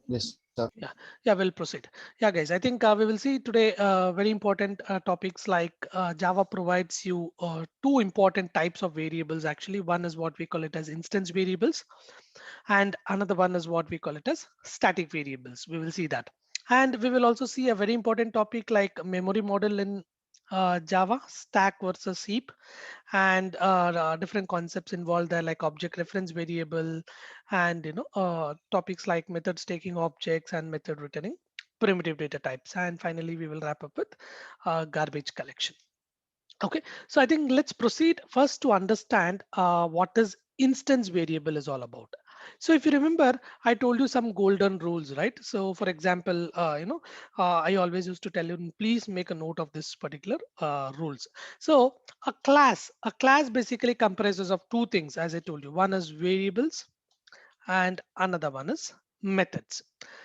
Yes, sir. Yeah, yeah, we'll proceed. Yeah, guys, I think we will see today very important topics like Java provides you two important types of variables. Actually, one is what we call it as instance variables, and another one is what we call it as static variables. We will see that. And we will also see a very important topic like memory model in Java, stack versus heap, and different concepts involved there like object reference variable and topics like methods taking objects and method returning primitive data types. And finally, we will wrap up with garbage collection. Okay, so I think let's proceed first to understand what is instance variable is all about. So if you remember, I told you some golden rules, right? So for example, I always used to tell you, please make a note of this particular rules. So a class basically comprises of two things, as I told you. One is variables and another one is methods.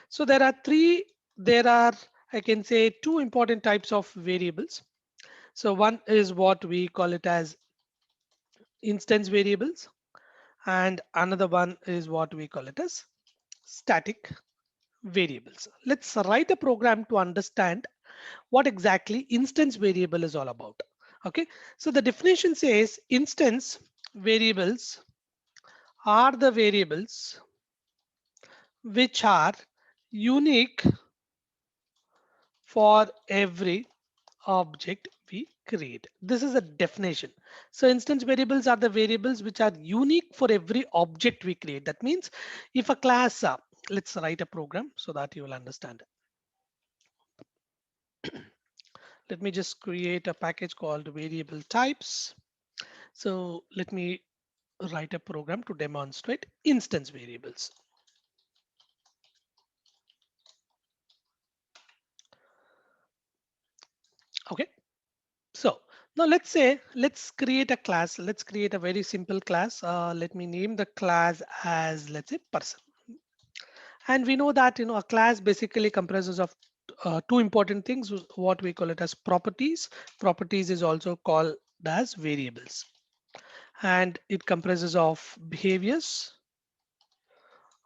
So there are, I can say, two important types of variables. So one is what we call it as instance variables, and another one is what we call it as static variables. Let's write a program to understand what exactly instance variable is all about. Okay, so the definition says instance variables are the variables which are unique for every object we create. This is a definition. So instance variables are the variables which are unique for every object we create. That means if a class, let's write a program so that you will understand. Let me just create a package called variable types. So let me write a program to demonstrate instance variables. Okay. So now let's create a class. Let's create a very simple class. Let me name the class as, let's say, person. And we know that a class basically comprises of two important things, what we call it as properties. Properties is also called as variables, and it comprises of behaviors,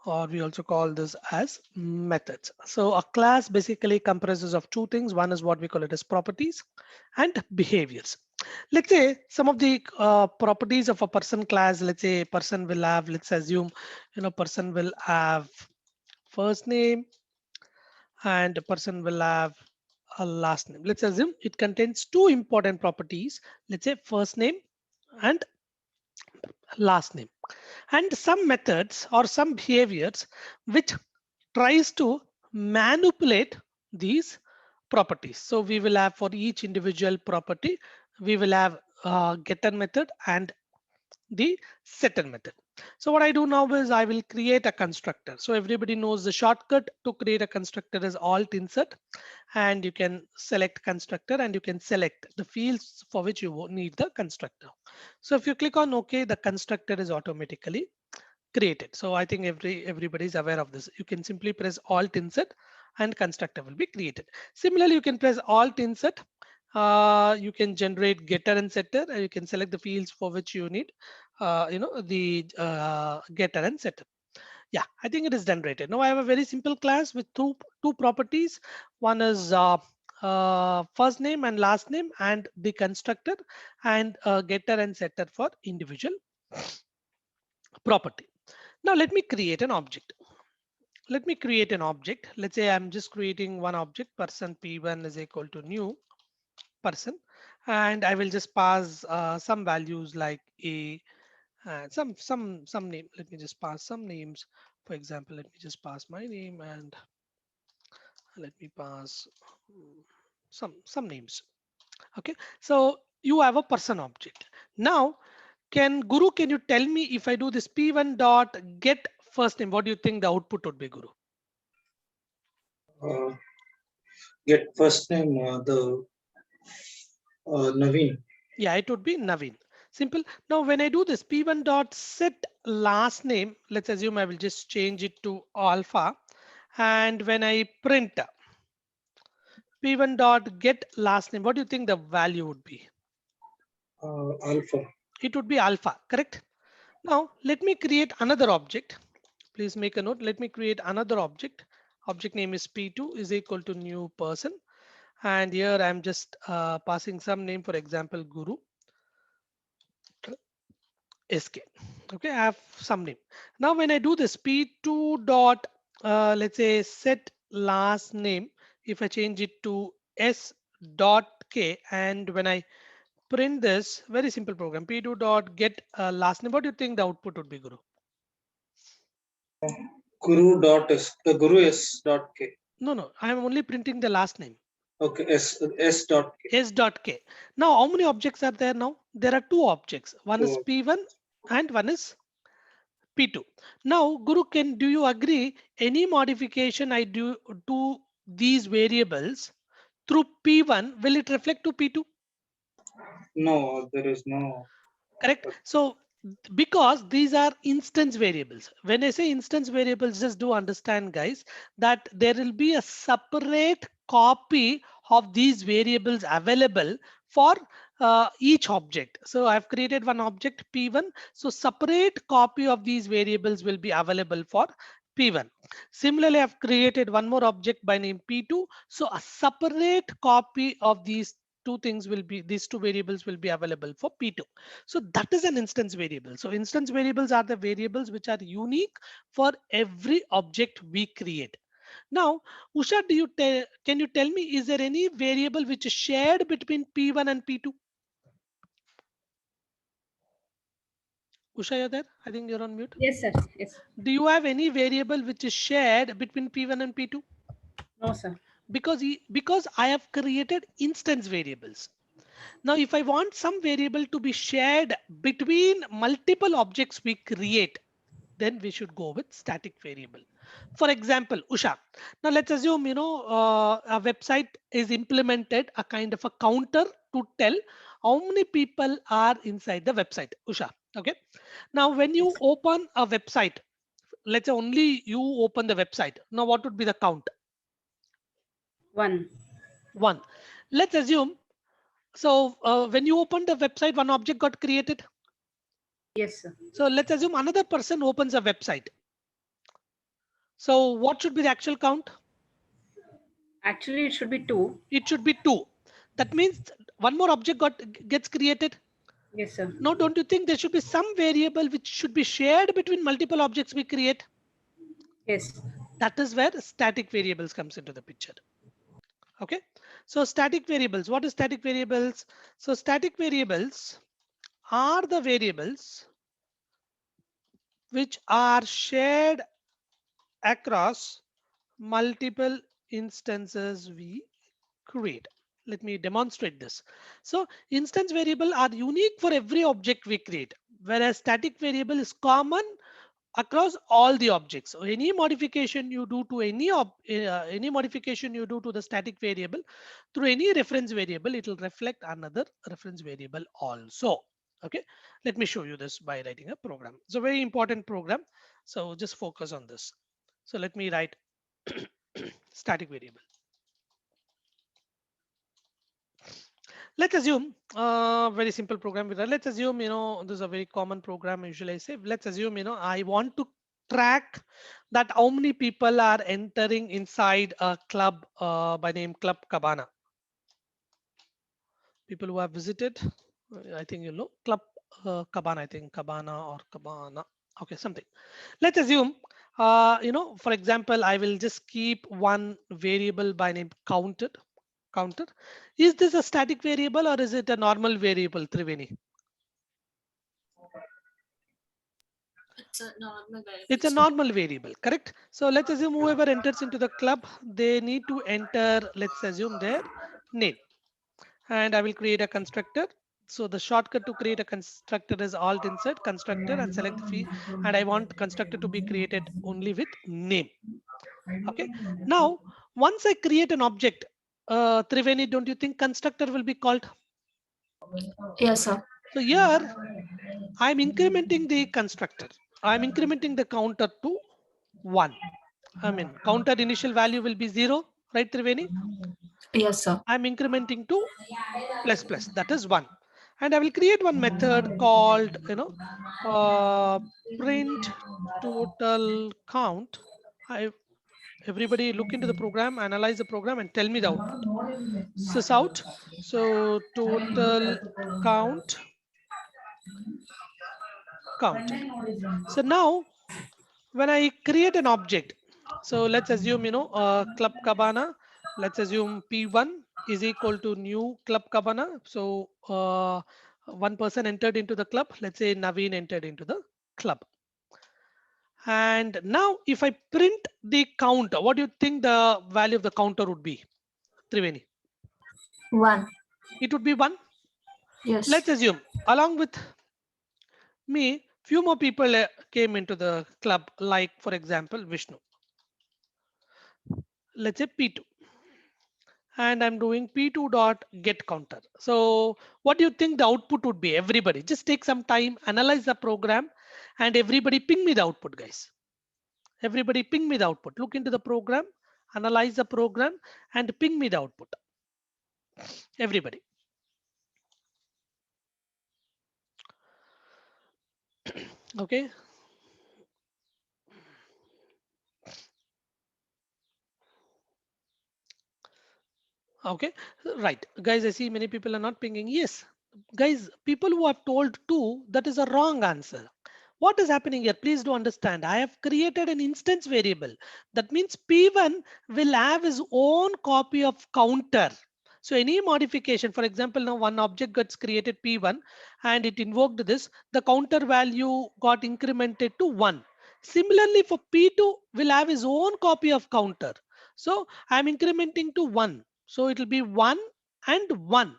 or we also call this as methods. So a class basically comprises of two things. One is what we call it as properties and behaviors. Let's say some of the properties of a person class. Let's say person will have, let's assume, person will have first name, and a person will have a last name. Let's assume it contains two important properties. Let's say first name and last name, and some methods or some behaviors which tries to manipulate these properties. So we will have for each individual property, we will have getter method and the setter method. So what I do now is I will create a constructor. So everybody knows the shortcut to create a constructor is alt insert, and you can select constructor and you can select the fields for which you need the constructor. So if you click on OK, the constructor is automatically created. So I think everybody is aware of this. You can simply press alt insert and constructor will be created. Similarly, you can press alt insert. You can generate getter and setter, and you can select the fields for which you need the getter and setter. Yeah, I think it is generated. Now I have a very simple class with two properties. One is first name and last name, and the constructor, and getter and setter for individual property. Now let me create an object. Let me create an object. Let's say I'm just creating one object, person p1 is equal to new person, and I will just pass some values like a some name. Let me just pass some names. For example, let me just pass my name, and let me pass some names. Okay, so you have a person object. Now can you tell me, if I do this p1 dot get first name, what do you think the output would be, Guru? Uh, get first name the Naveen. Yeah, it would be Naveen. Simple. Now, when I do this p1 dot set last name, let's assume I will just change it to alpha. And when I print p1 dot get last name, what do you think the value would be? Alpha. It would be alpha, correct? Now, let me create another object. Please make a note. Let me create another object. Object name is P2 is equal to new person. And here I'm just passing some name, for example, Guru SK. Okay, I have some name. Now when I do this P2 dot, let's say set last name, if I change it to S dot K, and when I print this, very simple program, P2 dot get last name, what do you think the output would be, Guru? Guru S dot K. No, I am only printing the last name. Okay, S dot K. S dot K. Now, how many objects are there now? There are two objects. One is Oh, P1 and one is P2. Now, Guru, do you agree any modification I do to these variables through P1, will it reflect to P2? no, there is no. Correct. So because these are instance variables, when I say instance variables, just do understand, guys, that there will be a separate copy of these variables available for each object. So I've created one object P1, so separate copy of these variables will be available for P1. Similarly, I've created one more object by name P2, so a separate copy of these two variables will be available for P2. So that is an instance variable. So instance variables are the variables which are unique for every object we create. Now, Usha, can you tell me, is there any variable which is shared between P1 and P2? Usha, you're there? I think you're on mute. Yes, sir. Yes. Do you have any variable which is shared between P1 and P2? No, sir. Because I have created instance variables. Now, if I want some variable to be shared between multiple objects we create, then we should go with static variable. For example, Usha. Now let's assume, a website is implemented a kind of a counter to tell how many people are inside the website. Usha. Okay. Now, when you open a website, let's say only you open the website. Now, what would be the count? 1. 1. Let's assume. So when you open the website, one object got created. Yes, sir. So let's assume another person opens a website. So what should be the actual count? Actually, it should be 2. It should be 2. That means one more object gets created. Yes, sir. Now, don't you think there should be some variable which should be shared between multiple objects we create? Yes. That is where static variables comes into the picture. Okay. So static variables, what is static variables? So static variables are the variables which are shared across multiple instances we create. Let me demonstrate this. So instance variable are unique for every object we create, whereas static variable is common across all the objects. So any modification you do to any modification you do to the static variable through any reference variable, it will reflect another reference variable also. Okay, let me show you this by writing a program. It's a very important program, so just focus on this. So let me write static variable. Let's assume very simple program. Let's assume, this is a very common program. Usually I say, let's assume, I want to track that how many people are entering inside a club by name Club Cabana. People who have visited, I think, Club Cabana, I think Cabana or Cabana. Okay, something. Let's assume, for example, I will just keep one variable by name counter. Is this a static variable or is it a normal variable, Triveni? It's a normal variable. It's a normal variable, correct? So let's assume whoever enters into the club, they need to enter, let's assume their name. And I will create a constructor. So the shortcut to create a constructor is Alt insert constructor and select the fee. And I want constructor to be created only with name. Okay. Now, once I create an object, Triveni, don't you think constructor will be called? Yes, sir. So here I'm incrementing the constructor. I'm incrementing the counter to 1. I mean, counter initial value will be 0, right, Triveni? Yes, sir. I'm incrementing to plus plus, that is 1. And I will create one method called, print total count. Everybody look into the program, analyze the program, and tell me the output. Sys out. So total count counted. So now when I create an object, so let's assume, Club Cabana, let's assume P1 is equal to new Club Cabana. So one person entered into the club, let's say Naveen entered into the club. And now if I print the count, what do you think the value of the counter would be, Triveni? 1. It would be 1. Yes. Let's assume along with me, few more people came into the club, like for example, Vishnu. Let's say P2. And I'm doing P2 dot get counter. So what do you think the output would be? Everybody just take some time, analyze the program, and everybody ping me the output, guys. Everybody ping me the output. Look into the program, analyze the program, and ping me the output. Everybody. Okay. Okay, right, guys. I see many people are not pinging. Yes, guys, people who have told 2, that is a wrong answer. What is happening here? Please do understand. I have created an instance variable. That means P1 will have his own copy of counter. So any modification, for example, now one object gets created P1 and it invoked this, the counter value got incremented to 1. Similarly, for P2 will have his own copy of counter. So I'm incrementing to 1. So it will be 1 and 1.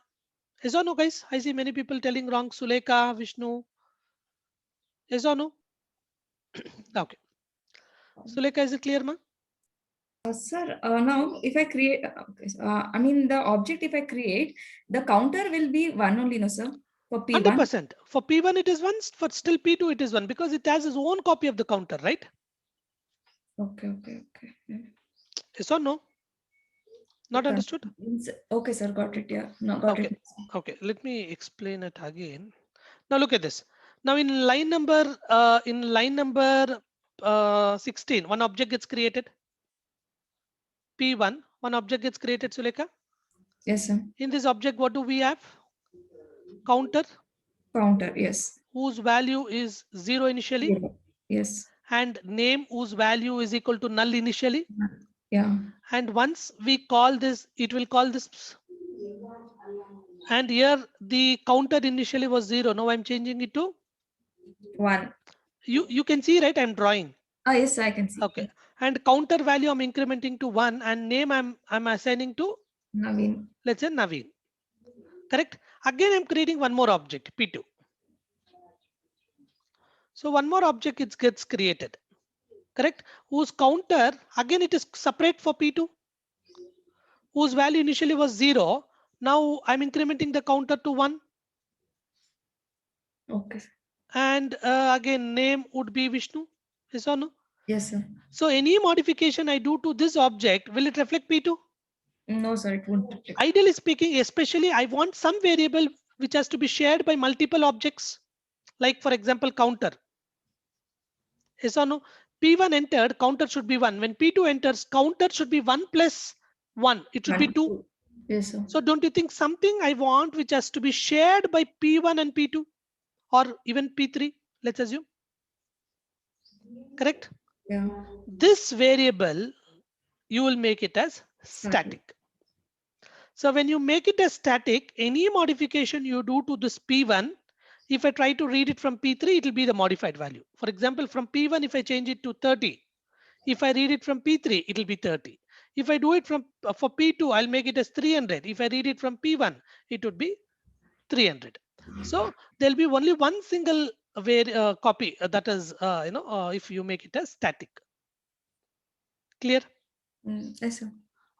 Yes or no, guys? I see many people telling wrong. Suleka, Vishnu. Yes or no? Okay. Suleka, is it clear, ma? Sir, now if I create, I mean the object if I create, the counter will be 1 only, no sir? For P1? 100%. For P1 it is 1, for still P2 it is 1 because it has its own copy of the counter, right? Okay. Yeah. Yes or no? Not understood? Okay, sir, got it. Yeah, no, got Okay. it. Okay, let me explain it again. Now look at this. Now in line number 16, one object gets created. P1, one object gets created, Suleka. Yes, sir. In this object, what do we have? Counter. Counter, yes. Whose value is 0 initially. Yes. And name whose value is equal to null initially. Yeah. And once we call this, it will call this. And here the counter initially was 0. Now I'm changing it to 1. You can see, right? I'm drawing. Yes, I can see. Okay. And counter value I'm incrementing to 1 and name I'm assigning to Naveen. Let's say Naveen. Correct. Again, I'm creating one more object, P2. So one more object gets created. Correct. Whose counter, again, it is separate for P2. Whose value initially was 0. Now I'm incrementing the counter to 1. Okay. And again, name would be Vishnu. Yes or no? Yes, sir. So any modification I do to this object, will it reflect P2? No, sir, it won't reflect. Ideally speaking, especially I want some variable which has to be shared by multiple objects. Like for example, counter. Yes or no? P1 entered, counter should be 1. When P2 enters, counter should be 1 plus 1. It should be 2. Yes, sir. So don't you think something I want which has to be shared by P1 and P2 or even P3, let's assume. Correct? Yeah. This variable, you will make it as static. So when you make it as static, any modification you do to this P1, if I try to read it from P3, it will be the modified value. For example, from P1, if I change it to 30, if I read it from P3, it will be 30. If I do it for P2, I'll make it as 300. If I read it from P1, it would be 300. So there'll be only one single copy that is, if you make it as static. Clear? Yes, sir.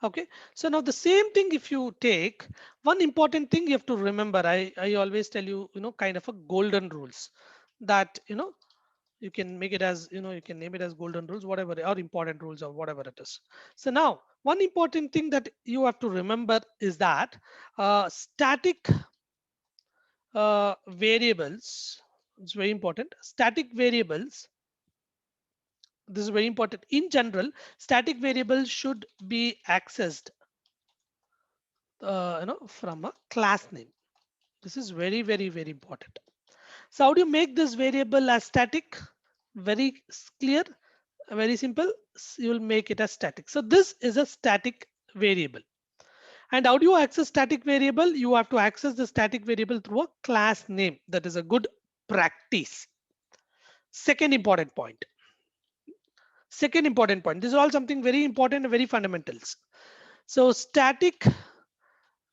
Okay, so now the same thing, if you take one important thing you have to remember, I always tell you, kind of a golden rules that, you can make it as, you can name it as golden rules, whatever, or important rules or whatever it is. So now one important thing that you have to remember is that static variables, it's very important. Static variables, This is very important. In general, static variables should be accessed from a class name. This is very, very, very important. So how do you make this variable as static? Very clear, very simple. You will make it as static. So this is a static variable. And how do you access static variable? You have to access the static variable through a class name. That is a good practice. Second important point. Second important point. This is all something very important and very fundamentals. So static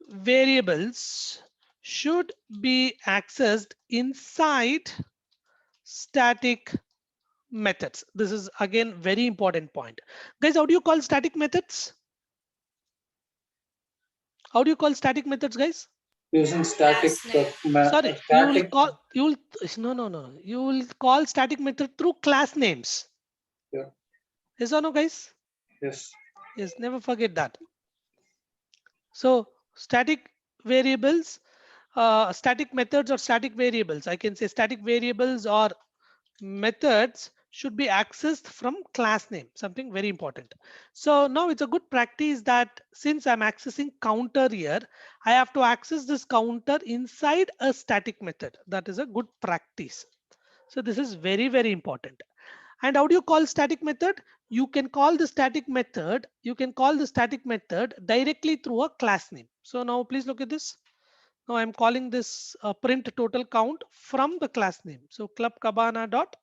variables should be accessed inside static methods. This is again very important point. Guys, how do you call static methods? How do you call static methods, guys? Using static. Sorry, Static. you will call static method through class names. Yeah. Yes or no, guys? Yes. Yes, never forget that. So static variables, static methods or static variables, I can say static variables or methods should be accessed from class name, something very important. So now it's a good practice that since I'm accessing counter here, I have to access this counter inside a static method. That is a good practice. So this is very, very important. And how do you call static method? You can call the static method, directly through a class name. So now please look at this. Now I'm calling this print total count from the class name. So club cabana dot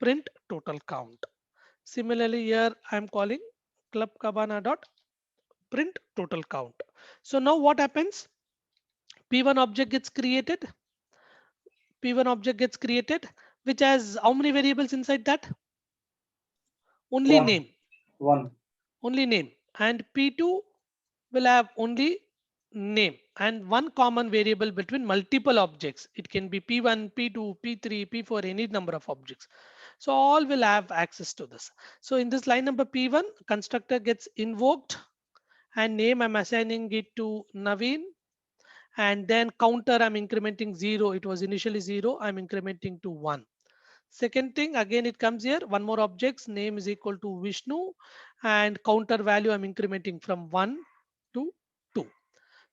print total count. Similarly here I'm calling club cabana dot print total count. So now what happens? P1 object gets created. P1 object gets created, which has how many variables inside that? Only One. name. One. Only name. And P2 will have only name and one common variable between multiple objects. It can be P1, P2, P3, P4, any number of objects. So all will have access to this. So in this line number P1, constructor gets invoked and name I'm assigning it to Naveen. And then counter I'm incrementing 0. It was initially 0. I'm incrementing to 1. Second thing, again it comes here, one more object's name is equal to Vishnu and counter value I'm incrementing from 1 to 2.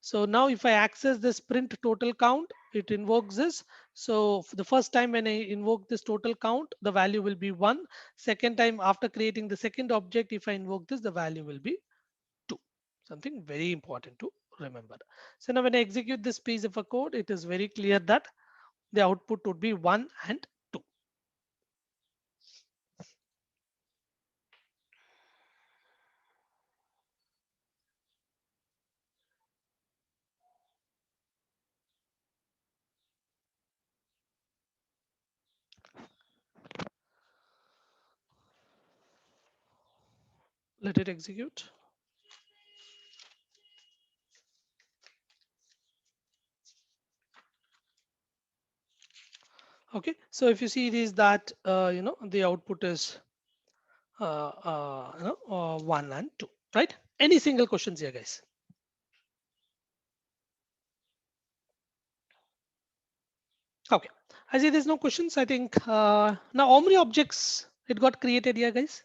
So now if I access this print total count, it invokes this. So for the first time when I invoke this total count, the value will be 1. Second time after creating the second object, if I invoke this, the value will be 2. Something very important to remember. So now when I execute this piece of a code, it is very clear that the output would be 1 and 2. Let it execute. Okay, so if you see it is that the output is 1 and 2, right? Any single questions here, guys? Okay, I see there's no questions. I think now how many objects it got created here, guys?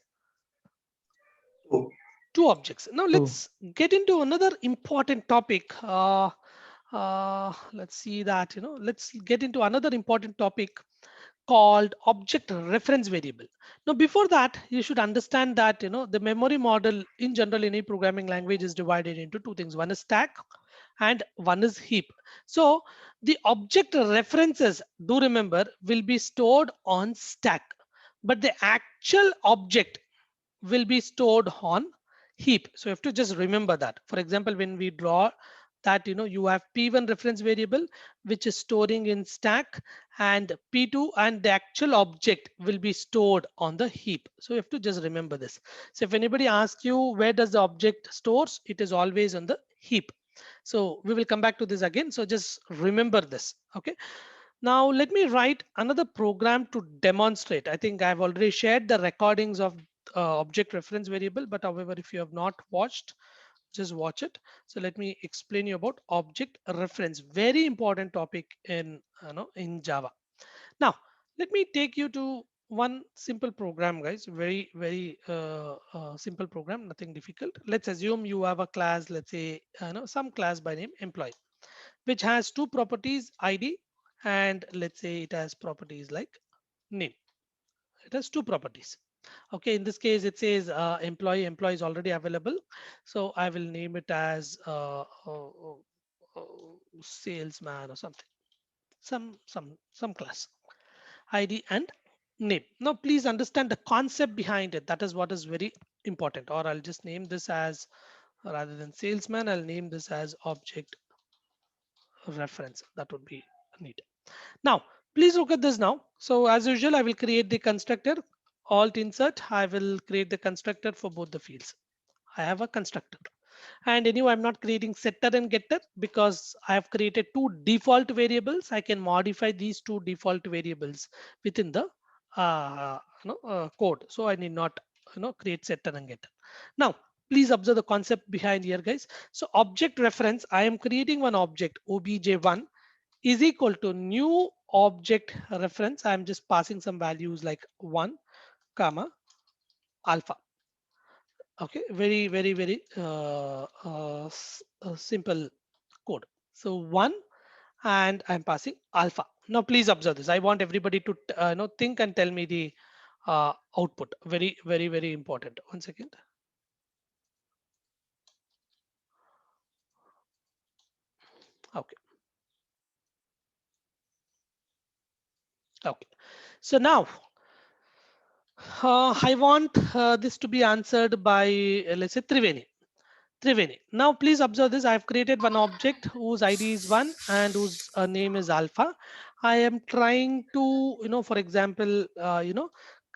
Two. 2 objects. Now let's get into another important topic. Let's see that, let's get into another important topic called object reference variable. Now, before that, you should understand that, the memory model in general in a programming language is divided into 2 things. One is stack and one is heap. So the object references, do remember, will be stored on stack, but the actual object will be stored on heap. So you have to just remember that. For example, when we draw that, you have P1 reference variable, which is storing in stack, and P2 and the actual object will be stored on the heap. So you have to just remember this. So if anybody asks you where does the object stores, it is always on the heap. So we will come back to this again. So just remember this. Okay. Now let me write another program to demonstrate. I think I've already shared the recordings of object reference variable, but however, if you have not watched, just watch it. So let me explain you about object reference. Very important topic in in Java. Now let me take you to one simple program, guys. Very simple program, nothing difficult. Let's assume you have a class, let's say some class by name employee, which has two properties, ID, and let's say it has properties like name. It has two properties. Okay, in this case it says employee is already available, so I will name it as salesman or something, some class, ID and name. Now please understand the concept behind it. That is what is very important. Or I'll just name this as, rather than salesman, I'll name this as object reference. That would be neat. Now please look at this now. So as usual, I will create the constructor. Alt insert, I will create the constructor for both the fields. I have a constructor. And anyway, I'm not creating setter and getter because I have created two default variables. I can modify these two default variables within the code. So I need not create setter and getter. Now please observe the concept behind here, guys. So object reference, I am creating one object obj1 is equal to new object reference. I'm just passing some values like 1 comma alpha. Okay, very simple code. So 1 and I'm passing alpha. Now please observe this. I want everybody to think and tell me the output. Very important. 1 second. Okay. Okay. So now I want this to be answered by let's say Triveni. Now please observe this. I have created one object whose ID is 1 and whose name is alpha. I am trying to, for example,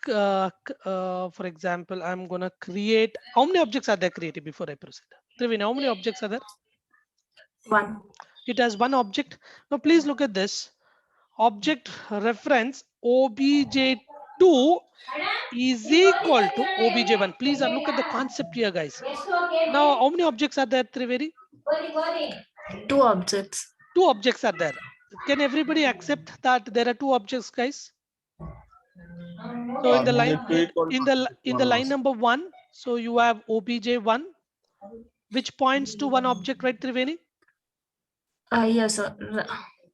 for example, I'm gonna create. How many objects are there created before I proceed? Triveni, how many objects are there? 1. It has one object. Now please look at this. Object reference obj2 is equal to obj1. Please look at the concept here, guys. Now, how many objects are there, Triveni? 2 objects. 2 objects are there. Can everybody accept that there are 2 objects, guys? So in the line, in the line number 1, so you have obj1, which points to one object, right, Triveni? Yes, sir.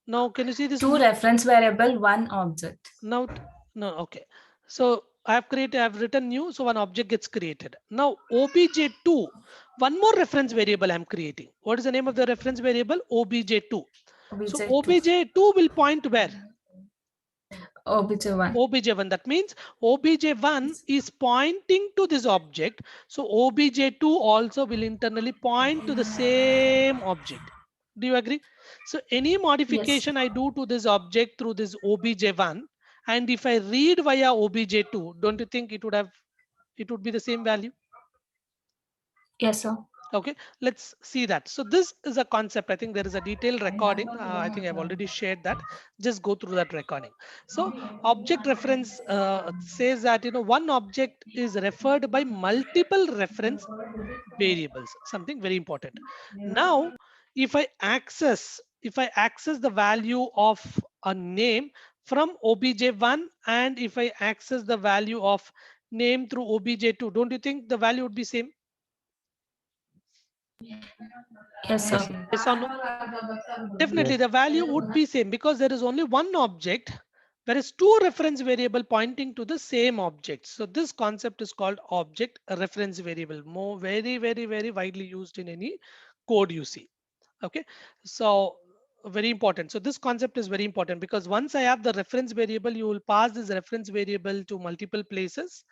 Now, can you see this? 2 reference variable, 1 object. Now, no, okay. So I've written new, so one object gets created. Now obj2, one more reference variable I'm creating. What is the name of the reference variable? obj2. So obj2 will point where? obj1. obj1. That means obj1 is pointing to this object. So obj2 also will internally point to the same object. Do you agree? So any modification I do to this object through this obj1, and if I read via obj2, don't you think it would be the same value? Yes, sir. Okay, let's see that. So this is a concept. I think there is a detailed recording. I think I've already shared that. Just go through that recording. So object reference says that one object is referred by multiple reference variables. Something very important. Now, if I access the value of a name from obj1, and if I access the value of name through obj2, don't you think the value would be same? Yes, sir. Yes or no? Definitely the value would be same because there is only one object, whereas 2 reference variable pointing to the same object. So this concept is called object reference variable. More very widely used in any code you see. Okay, so very important. So this concept is very important because once I have the reference variable, you will pass this reference variable to multiple places,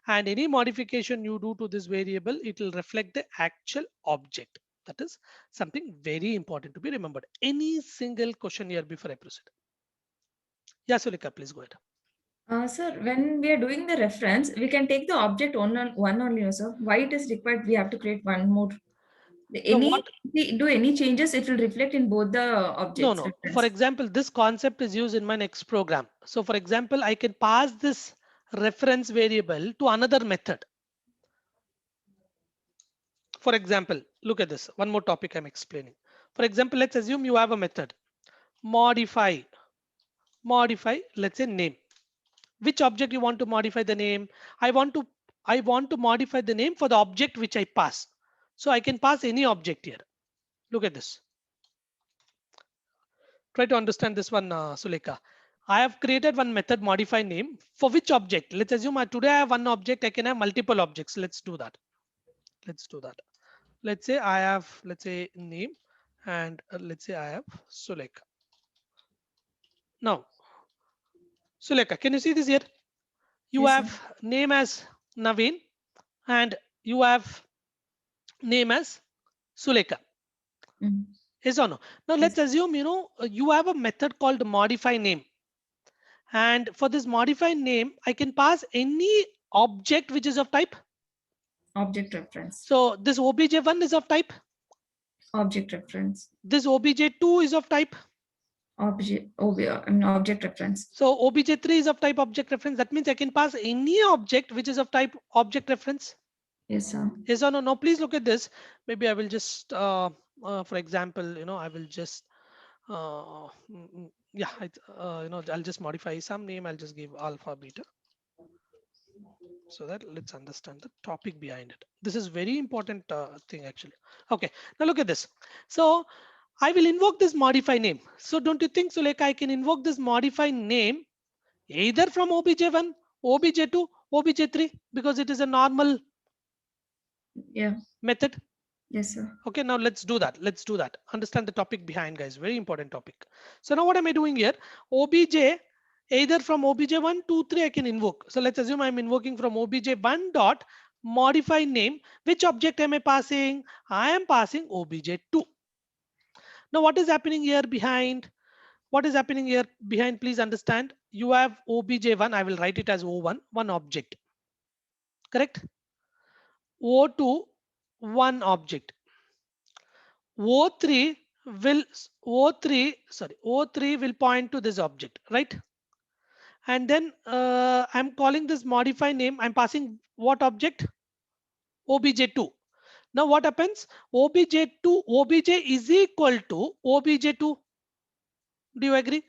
and any modification you do to this variable, it will reflect the actual object. That is something very important to be remembered. Any single question here before I proceed? Yeah, Sulika, please go ahead. Sir, when we are doing the reference, we can take the object one only, no, sir. Why it is required? We have to create one more. If we do any changes, it will reflect in both the objects. No. Reference. For example, this concept is used in my next program. So for example, I can pass this reference variable to another method. For example, look at this. One more topic I'm explaining. For example, let's assume you have a method modify, let's say name, which object you want to modify the name. I want to modify the name for the object which I pass. So I can pass any object here. Look at this. Try to understand this one, Suleka. I have created one method modify name for which object. Let's assume today I have one object. I can have multiple objects. Let's do that. Let's do that. Let's say I have, let's say name, and let's say I have Suleka. Now, Suleka, can you see this here? You Yes, have sir. name as Naveen and you have name as Suleka. Mhm. Yes or no? Now Yes. let's assume, you have a method called modify name. And for this modify name, I can pass any object which is of type. Object reference. So this obj1 is of type. Object reference. This obj2 is of type. Object reference. So obj3 is of type object reference. That means I can pass any object which is of type object reference. Yes, sir. Yes or no? Now please look at this. Maybe I will just, for example, I will just, yeah, I'll just modify some name. I'll just give alpha beta, so that let's understand the topic behind it. This is very important thing actually. Okay, now look at this. So I will invoke this modify name. So don't you think, Suleka, I can invoke this modify name either from obj1, obj2, obj3, because it is a normal Yeah. method. Yes, sir. Okay, now let's do that. Let's do that. Understand the topic behind, guys. Very important topic. So now what am I doing here? Obj, either from obj1, 2, 3, I can invoke. So let's assume I'm invoking from obj1 dot modify name. Which object am I passing? I am passing obj2. Now what is happening here behind? What is happening here behind? Please understand. You have obj1. I will write it as o1, one object. Correct? O2, one object. O3 will point to this object, right? And then I'm calling this modify name. I'm passing what object? obj2. Now what happens? obj is equal to obj2. Do you agree?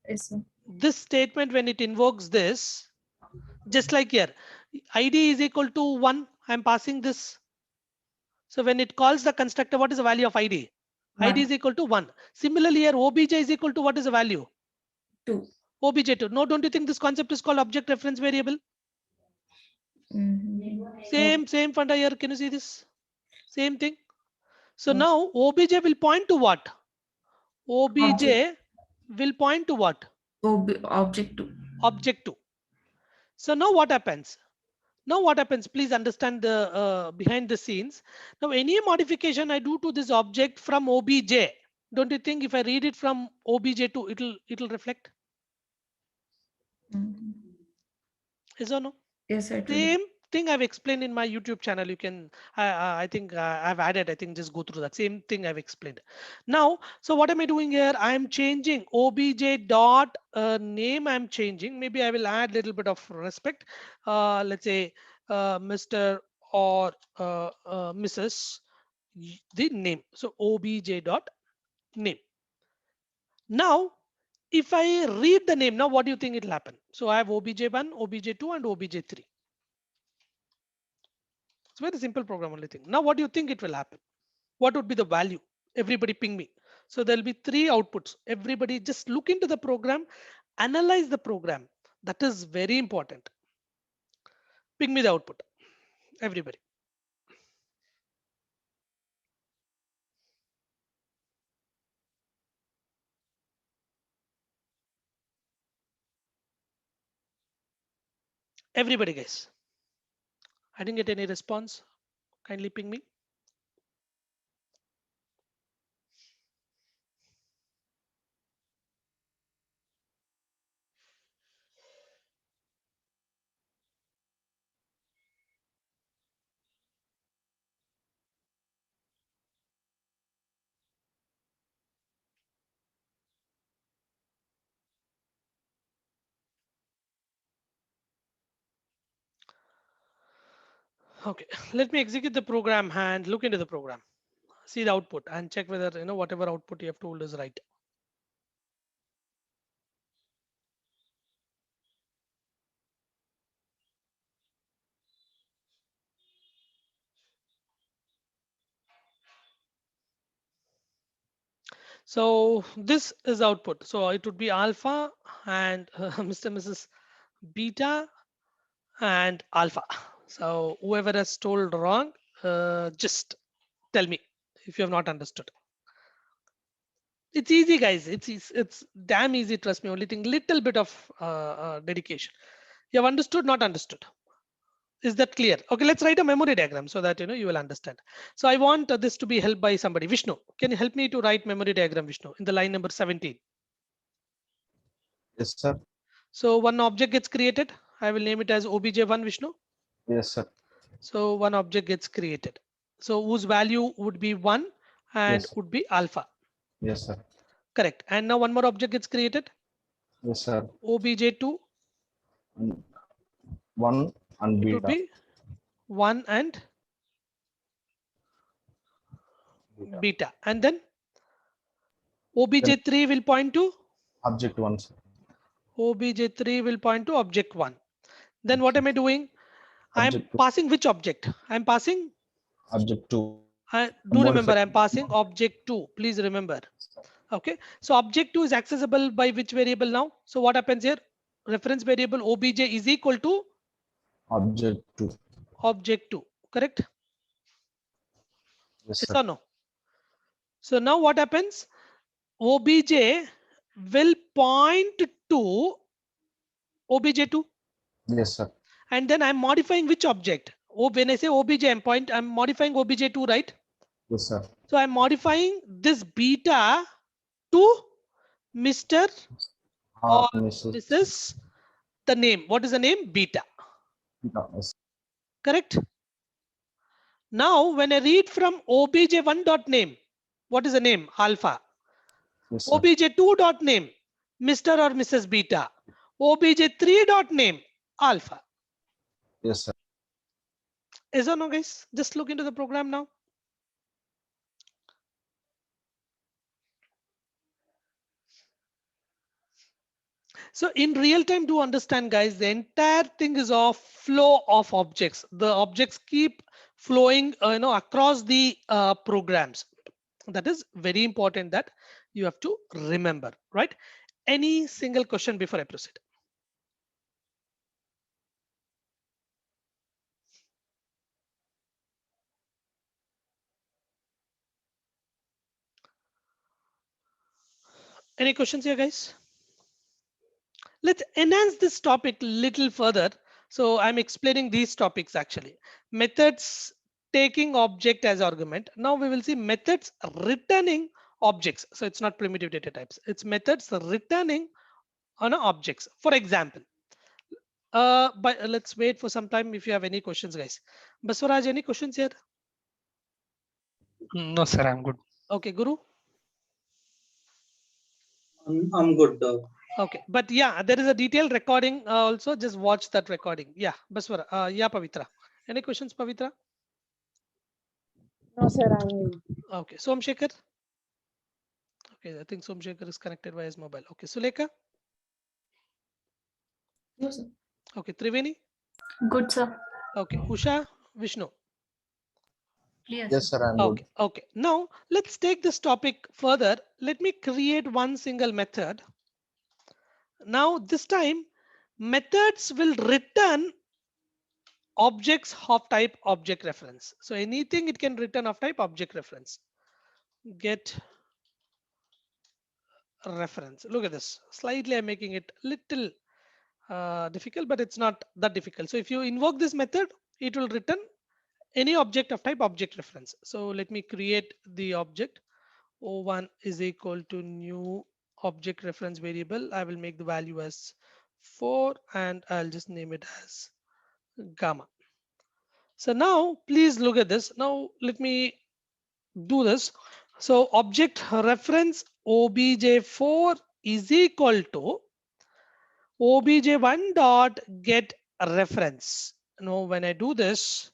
Yes, sir. This statement, when it invokes this, just like here, id is equal to 1. I'm passing this. So when it calls the constructor, what is the value of id? id is equal to 1. Similarly here, obj is equal to what is the value? 2. obj2. No, don't you think this concept is called object reference variable? Same funda here. Can you see this? Same thing. So Oh. now obj will point to what? Obj Object. will point to what? Object 2. Object 2. So now what happens? Now what happens? Please understand the behind the scenes. Now any modification I do to this object from obj, don't you think if I read it from obj2, it'll reflect? Mhm. Yes or no? Yes, I do. Same thing I've explained in my YouTube channel. You can, I think I've added, I think just go through that same thing I've explained. Now, so what am I doing here? I'm changing obj dot name. I'm changing. Maybe I will add a little bit of respect. Let's say Mr. or Mrs. the name. So obj dot name. Now, if I read the name, now what do you think it'll happen? So I have obj1, obj2, and obj3. It's very simple program only thing. Now, what do you think it will happen? What would be the value? Everybody ping me. So there'll be 3 outputs. Everybody just look into the program, analyze the program. That is very important. Ping me the output. Everybody. Everybody, guys. I didn't get any response. Kindly ping me. Okay, let me execute the program and look into the program. See the output and check whether whatever output you have told is right. So this is output. So it would be alpha and Mr. Mrs. Beta and alpha. So whoever has told wrong, just tell me if you have not understood. It's easy, guys. It's damn easy. Trust me. Only thing, little bit of dedication. You have understood, not understood. Is that clear? Okay, let's write a memory diagram so that you will understand. So I want this to be helped by somebody. Vishnu, can you help me to write memory diagram, Vishnu, in the line number 17? Yes, sir. So one object gets created. I will name it as obj1, Vishnu. Yes, sir. So one object gets created. So whose value would be 1 and Yes. would be alpha. Yes, sir. Correct. And now one more object gets created. Yes, sir. obj2. And 1 and It would beta. be 1 and beta. And then obj3 will point to Object 1, sir. obj3 will point to object 1. Then what am I doing? I'm Object 2. passing which object? I'm passing. Object 2. I do remember I'm passing object 2. Please remember. Okay. So object 2 is accessible by which variable now? So what happens here? Reference variable obj is equal to Object 2. object 2. Correct? Yes, Yes sir. or no? So now what happens? Obj will point to obj2. Yes, sir. And then I'm modifying which object? Oh, when I say obj, I'm modifying obj2, right? Yes, sir. So I'm modifying this beta to Mr. or Mrs. the name. What is the name? Beta. Yes. Correct? Now, when I read from obj1 dot name, what is the name? Alpha. Yes, sir. obj2 dot name, Mr. or Mrs. Beta. obj3 dot name, alpha. Yes, sir. Is or no, guys? Just look into the program now. So in real time, do understand, guys, the entire thing is of flow of objects. The objects keep flowing, across the programs. That is very important that you have to remember, right? Any single question before I proceed? Any questions here, guys? Let's enhance this topic little further. So I'm explaining these topics actually. Methods taking object as argument. Now we will see methods returning objects. So it's not primitive data types. It's methods returning on objects. For example, but let's wait for some time if you have any questions, guys. Baswaraj, any questions here? No, sir, I'm good. Okay, Guru. I'm good. Okay, but yeah, there is a detailed recording also. Just watch that recording. Yeah, Baswara. Yeah, Pavitra. Any questions, Pavitra? No, sir, I'm Okay, Somshekhar. Okay, I think Somshekhar is connected via his mobile. Okay, Sulekha. No, sir. Okay, Triveni. Good, sir. Okay, Usha, Vishnu. Clear, Yes, sir. sir. I'm good. Okay, okay. Now let's take this topic further. Let me create one single method. Now this time methods will return objects of type object reference. So anything it can return of type object reference. Get reference. Look at this. Slightly I'm making it little difficult, but it's not that difficult. So if you invoke this method, it will return any object of type object reference. So let me create the object. O1 is equal to new object reference variable. I will make the value as 4 and I'll just name it as gamma. So now please look at this. Now let me do this. So object reference obj4 is equal to obj1 dot get reference. Now when I do this,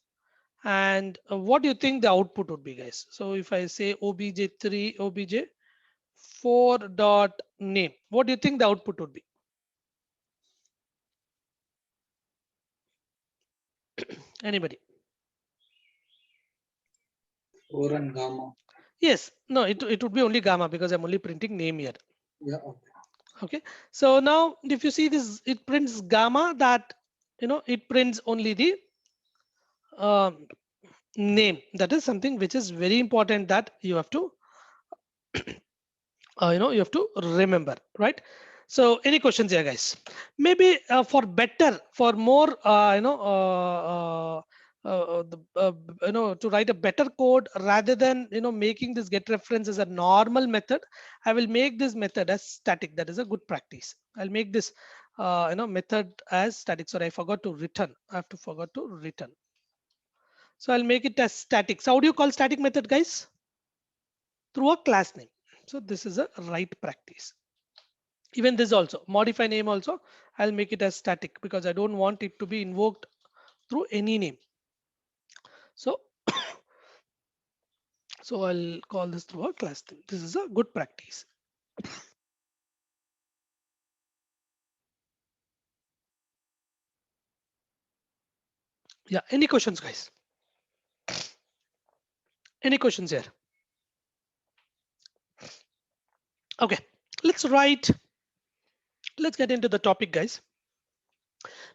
and what do you think the output would be, guys? So if I say obj3 obj4 dot name, what do you think the output would be? Anybody? 4 and gamma. Yes, no, it would be only gamma because I'm only printing name here. Yeah. Okay. Okay, so now if you see this, it prints gamma, that it prints only the name. That is something which is very important that you have to you have to remember, right? So any questions here, guys? Maybe for more to write a better code rather than making this get reference as a normal method, I will make this method as static. That is a good practice. I'll make this method as static. Sorry, I forgot to return. I have to forgot to return. So I'll make it as static. So how do you call static method, guys? Through a class name. So this is a right practice. Even this also, modify name also, I'll make it as static because I don't want it to be invoked through any name. So, so I'll call this through a class name. This is a good practice. Yeah, any questions, guys? Any questions here? Okay, let's get into the topic, guys.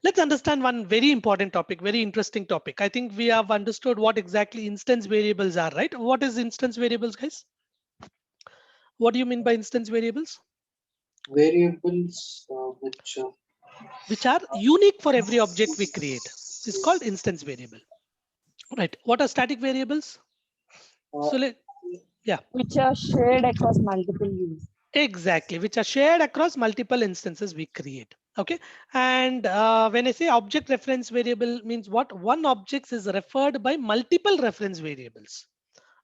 Let's understand one very important topic, very interesting topic. I think we have understood what exactly instance variables are, right? What is instance variables, guys? What do you mean by instance variables? Variables which are unique for every object we create is called instance variable, right? What are static variables? Which are shared across multiple users. Exactly, which are shared across multiple instances we create. Okay, and when I say object reference variable means what? One object is referred by multiple reference variables.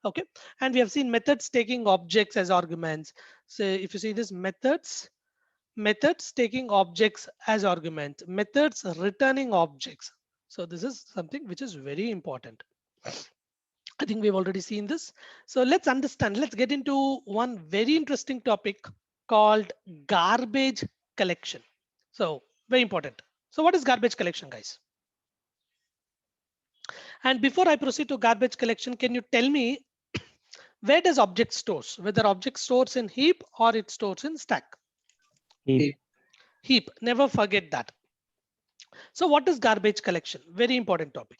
Okay, and we have seen methods taking objects as arguments. So if you see this, methods taking objects as arguments, methods returning objects. So this is something which is very important. I think we've already seen this. So let's understand, let's get into one very interesting topic called garbage collection. So very important. So what is garbage collection, guys? And before I proceed to garbage collection, can you tell me where does object stores? Whether object stores in heap or it stores in stack? Heap, never forget that. So what is garbage collection? Very important topic.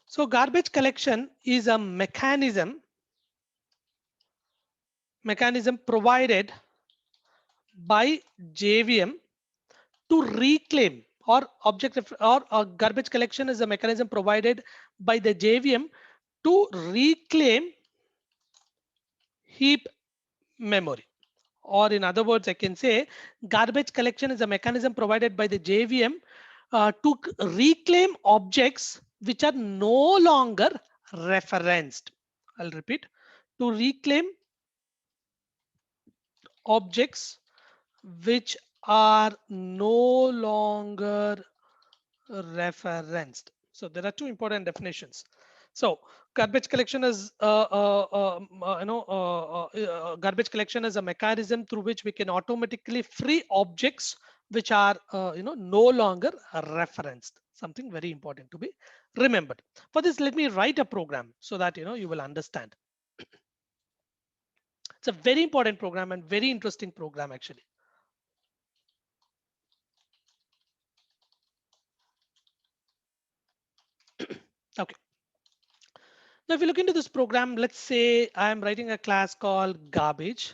So garbage collection is a mechanism provided by JVM to reclaim, or garbage collection is a mechanism provided by the JVM to reclaim heap memory. Or in other words, I can say garbage collection is a mechanism provided by the JVM to reclaim objects which are no longer referenced. I'll repeat, to reclaim objects which are no longer referenced. So there are two important definitions. So garbage collection is garbage collection is a mechanism through which we can automatically free objects which are no longer referenced. Something very important to be remembered. For this, let me write a program so that you will understand. It's a very important program and very interesting program actually. Okay. Now, if you look into this program, let's say I'm writing a class called garbage.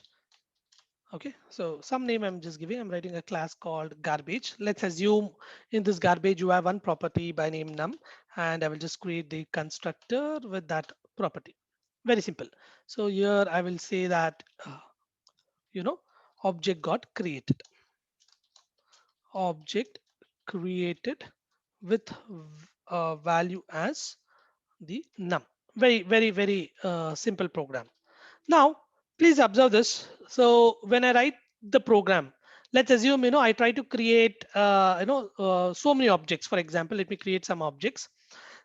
Okay, so some name I'm just giving. I'm writing a class called garbage. Let's assume in this garbage you have one property by name num, and I will just create the constructor with that property. Very simple. So here I will say that object got created. Object created with value as the num. Very simple program. Now please observe this. So when I write the program, let's assume I try to create so many objects. For example, let me create some objects.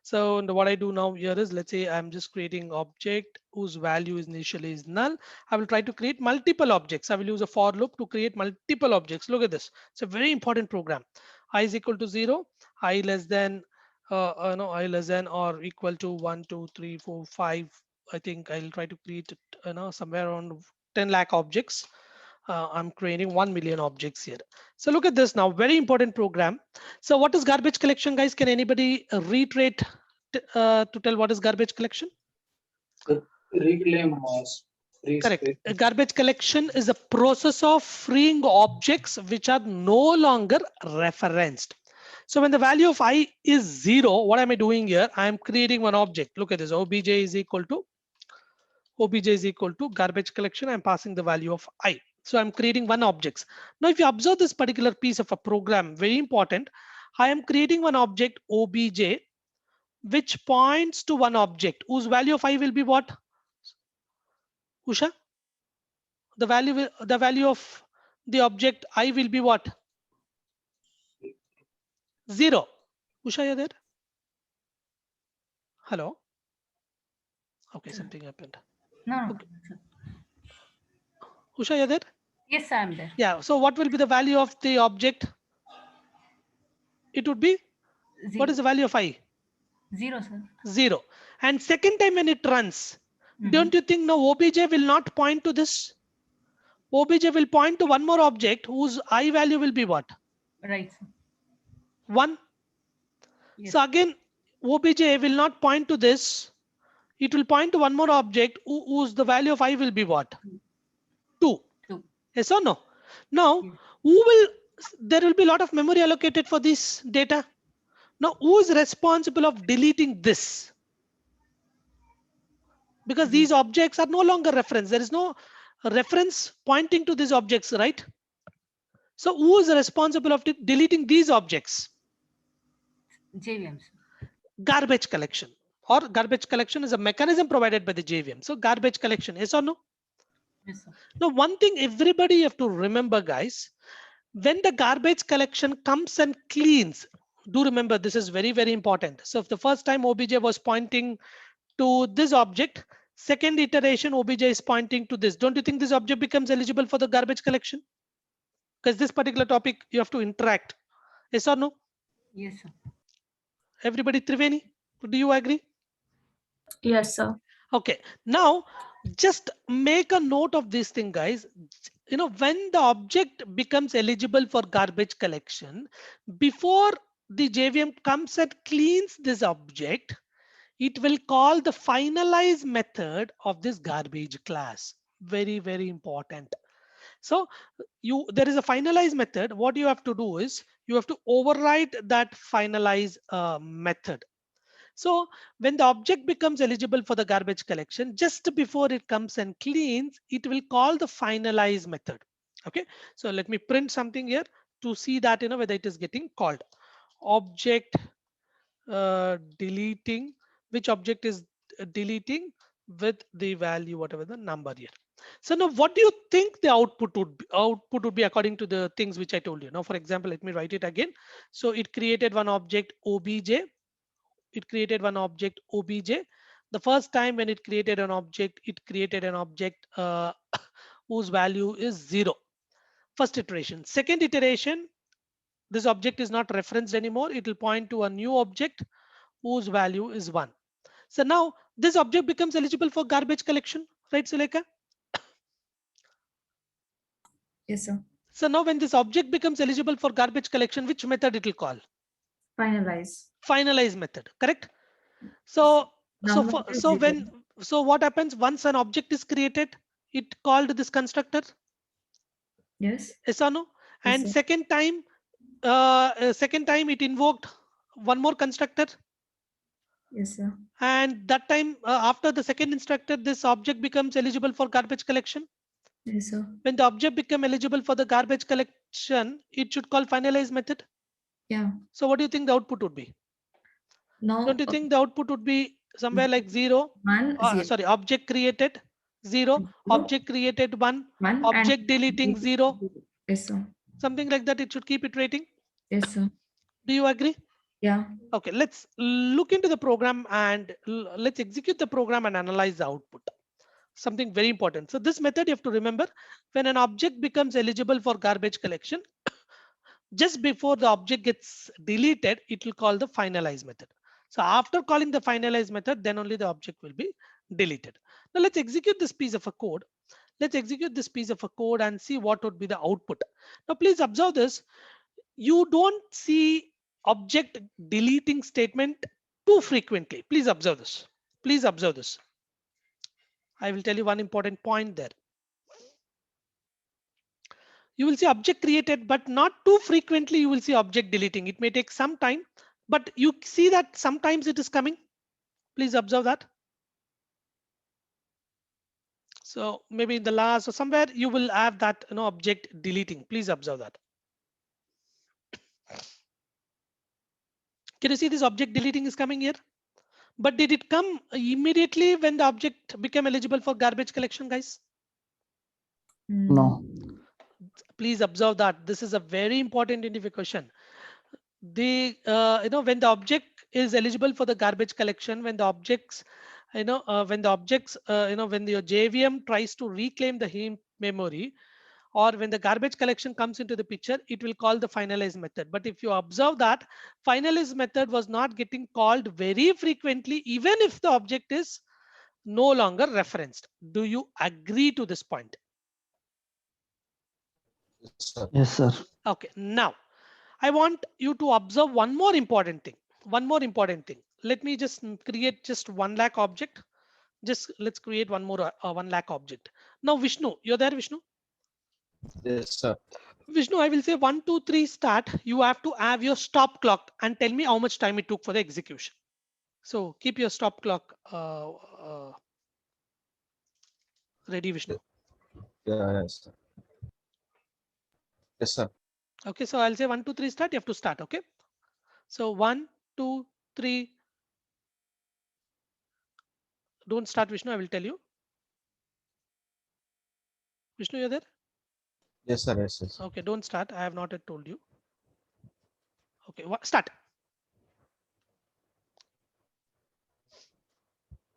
So what I do now here is, let's say I'm just creating object whose value is initially is null. I will try to create multiple objects. I will use a for loop to create multiple objects. Look at this. It's a very important program. I is equal to 0, I less than no, I less than or equal to 1, 2, 3, 4, 5. I think I'll try to create it, somewhere around 10 lakh objects. I'm creating 1 million objects here. So look at this now, very important program. So what is garbage collection, guys? Can anybody reiterate to tell what is garbage collection? Reclaim free Correct. space. A garbage collection is a process of freeing objects which are no longer referenced. So when the value of I is 0, what am I doing here? I am creating one object. Look at this. Obj is equal to garbage collection. I'm passing the value of I. So I'm creating one object. Now, if you observe this particular piece of a program, very important, I am creating one object obj which points to one object whose value of I will be what? Usha? The value of the object I will be what? 0. Usha, you there? Hello? Okay, something happened. No. Okay. Usha, you there? Yes, I'm there. Yeah. So what will be the value of the object? It would be, Zero. what is the value of I? 0, sir. 0. And second time when it runs, Mhm. don't you think now obj will not point to this? Obj will point to one more object whose I value will be what? Right, sir. 1. Yes. So again, obj will not point to this. It will point to one more object whose the value of I will be what? 2. 2. Yes or no? Now, Yes. there will be a lot of memory allocated for this data. Now, who is responsible of deleting this? Because these objects are no longer referenced. There is no reference pointing to these objects, right? So who is responsible of deleting these objects? JVM, sir. Garbage collection, or garbage collection is a mechanism provided by the JVM. So garbage collection, yes or no? Yes, sir. Now, one thing everybody have to remember, guys, when the garbage collection comes and cleans, do remember this is very, very important. So if the first time obj was pointing to this object, second iteration obj is pointing to this. Don't you think this object becomes eligible for the garbage collection? Because this particular topic you have to interact. Yes or no? Yes, sir. Everybody, Triveni, do you agree? Yes, sir. Okay, now just make a note of this thing, guys. When the object becomes eligible for garbage collection, before the JVM comes and cleans this object, it will call the finalize method of this garbage class. Very, very important. So there is a finalize method. What you have to do is you have to override that finalize method. So when the object becomes eligible for the garbage collection, just before it comes and cleans, it will call the finalize method. Okay, so let me print something here to see that whether it is getting called. Object deleting, which object is deleting with the value, whatever the number here. So now what do you think the output would be according to the things which I told you? Now, for example, let me write it again. So it created one object obj. It created one object obj. The first time when it created an object, it created an object whose value is 0. First iteration. Second iteration, this object is not referenced anymore. It will point to a new object whose value is 1. So now this object becomes eligible for garbage collection, right, Sulekha? Yes, sir. So now when this object becomes eligible for garbage collection, which method it will call? Finalize. Finalize method, correct? So Number is zero. so what happens once an object is created? It called this constructor. Yes. Yes or no? Yes, And sir. second time it invoked one more constructor. Yes, sir. And that time after the second instructor, this object becomes eligible for garbage collection. Yes, sir. When the object become eligible for the garbage collection, it should call finalize method. Yeah. So what do you think the output would be? Now, Don't you think the output would be somewhere like 0? 1, 0. Sorry, object created 0, object created 1, 1 object and deleting 0, Yes, sir. something like that. It should keep iterating. Yes, sir. Do you agree? Yeah. Okay, let's look into the program and let's execute the program and analyze the output. Something very important. So this method you have to remember, when an object becomes eligible for garbage collection, just before the object gets deleted, it will call the finalize method. So after calling the finalize method, then only the object will be deleted. Now let's execute this piece of a code. Let's execute this piece of a code and see what would be the output. Now please observe this. You don't see object deleting statement too frequently. Please observe this. Please observe this. I will tell you one important point there. You will see object created, but not too frequently you will see object deleting. It may take some time, but you see that sometimes it is coming. Please observe that. So maybe in the last or somewhere you will have that object deleting. Please observe that. Can you see this object deleting is coming here? But did it come immediately when the object became eligible for garbage collection, guys? No. Please observe that this is a very important interview question. The when the object is eligible for the garbage collection, when the objects when your JVM tries to reclaim the heap memory, or when the garbage collection comes into the picture, it will call the finalize method. But if you observe that finalize method was not getting called very frequently, even if the object is no longer referenced. Do you agree to this point? Yes, sir. Yes, sir. Okay, now I want you to observe one more important thing. Let me just create just 1 lakh object. Just let's create one more 1 lakh object. Now Vishnu, you're there, Vishnu? Yes, sir. Vishnu, I will say 1, 2, 3 start. You have to have your stop clock and tell me how much time it took for the execution. So keep your stop clock ready, Vishnu. Yeah, yes, sir. Yes, sir. Okay, so I'll say 1, 2, 3 start. You have to start. Okay. So 1, 2, 3. Don't start, Vishnu. I will tell you. Vishnu, you're there? Yes, sir. Yes, yes. Okay, don't start. I have not yet told you. Okay, start.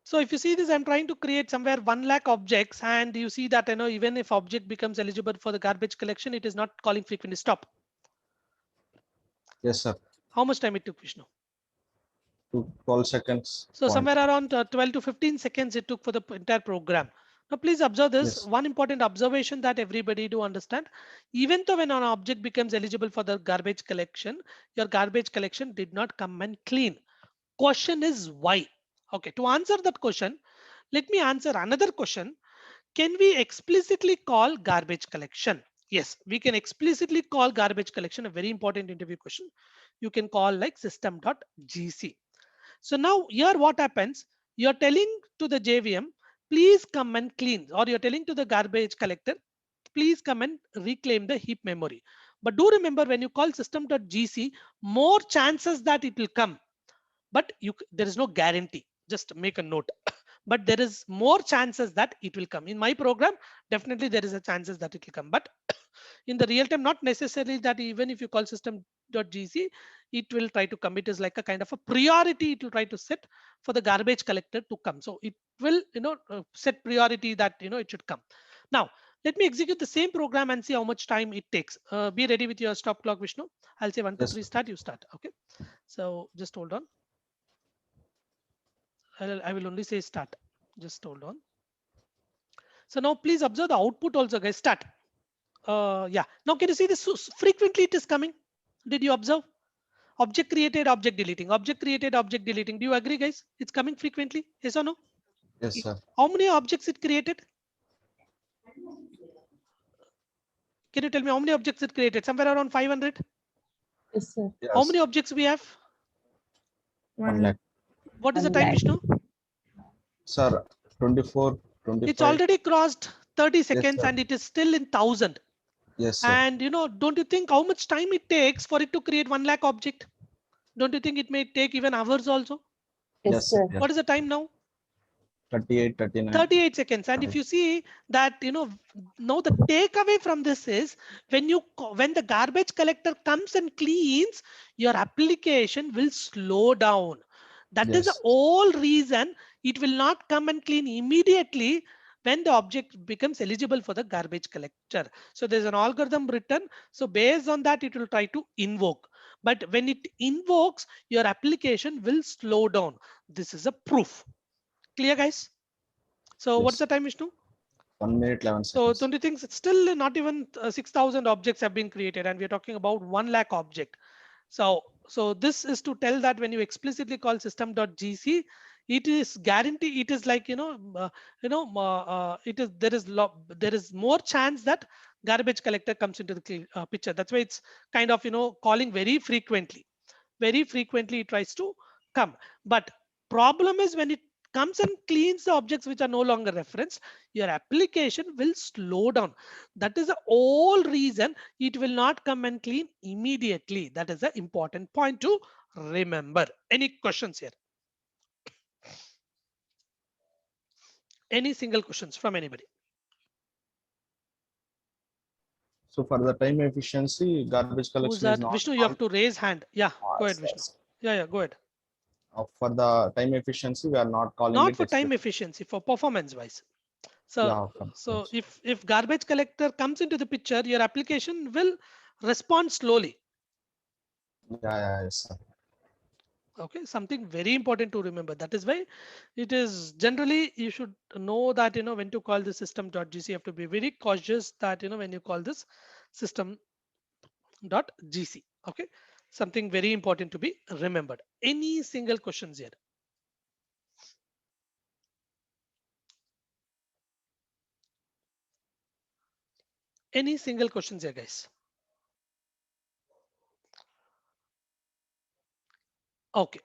So if you see this, I'm trying to create somewhere 1 lakh objects, and you see that even if object becomes eligible for the garbage collection, it is not calling frequently. Stop. Yes, sir. How much time it took, Vishnu? 12 seconds. So point. somewhere around 12 to 15 seconds it took for the entire program. Now please observe this. Yes. One important observation that everybody do understand. Even though when an object becomes eligible for the garbage collection, your garbage collection did not come and clean. Question is why? Okay, to answer that question, let me answer another question. Can we explicitly call garbage collection? Yes, we can explicitly call garbage collection. A very important interview question. You can call like system.gc. So now here what happens? You're telling to the JVM, please come and clean, or you're telling to the garbage collector, please come and reclaim the heap memory. But do remember, when you call system.gc, more chances that it will come, but there is no guarantee. Just make a note. But there is more chances that it will come. In my program, definitely there is a chances that it will come. But in the real time, not necessarily that even if you call system.gc, it will try to come. It is like a kind of a priority it will try to set for the garbage collector to come. So it will set priority that it should come. Now let me execute the same program and see how much time it takes. Be ready with your stop clock, Vishnu. I'll say 1, 2, 3 start. You start. Okay, so just hold on. I will only say start. Just hold on. So now please observe the output also, guys. Start. Yeah. Now can you see this? Frequently it is coming. Did you observe? Object created, object deleting. Object created, object deleting. Do you agree, guys? It's coming frequently. Yes or no? Yes, sir. How many objects it created? Can you tell me how many objects it created? Somewhere around 500. Yes, sir. Yes. How many objects we have? 1 lakh. What is the 1 time, lakh. Vishnu? Sir, 24, 25. It's already crossed 30 seconds sir. and it is still in 1000. Yes, sir. And don't you think how much time it takes for it to create 1 lakh object? Don't you think it may take even hours also? Yes, sir. Yes. What is the time now? 38, 39. 38 seconds. And if you see that, now the takeaway from this is when the garbage collector comes and cleans, your application will slow down. That is the Yes. whole reason it will not come and clean immediately when the object becomes eligible for the garbage collector. So there's an algorithm written. So based on that, it will try to invoke. but when it invokes, your application will slow down. This is a proof. Clear, guys? So what's the Yes. time, Vishnu? 1 minute 11 So seconds. don't you think it's still not even 6,000 objects have been created, and we're talking about 1 lakh object. So this is to tell that when you explicitly call system.gc, it is guarantee, it is like, it is, there is more chance that garbage collector comes into the picture. That's why it's kind of, calling very frequently. Very frequently it tries to come. But problem is when it comes and cleans the objects which are no longer referenced, your application will slow down. That is the whole reason it will not come and clean immediately. That is the important point to remember. Any questions here? Any single questions from anybody? So for the time efficiency, garbage Who's collection that? is not Vishnu, you have called. to raise hand. Yeah, go ahead, Yes, Vishnu. yes. Yeah, go ahead. For the time efficiency, we are not calling Not it for time explicit. efficiency, for performance wise. So, Yeah, so if garbage collector comes into the picture, your application will respond slowly. yeah, yes, sir. Okay, something very important to remember. That is why it is generally, you should know that, when to call the system.gc, you have to be very cautious that, when you call this system.gc. Okay, something very important to be remembered. Any single questions here? Any single questions here, guys? Okay,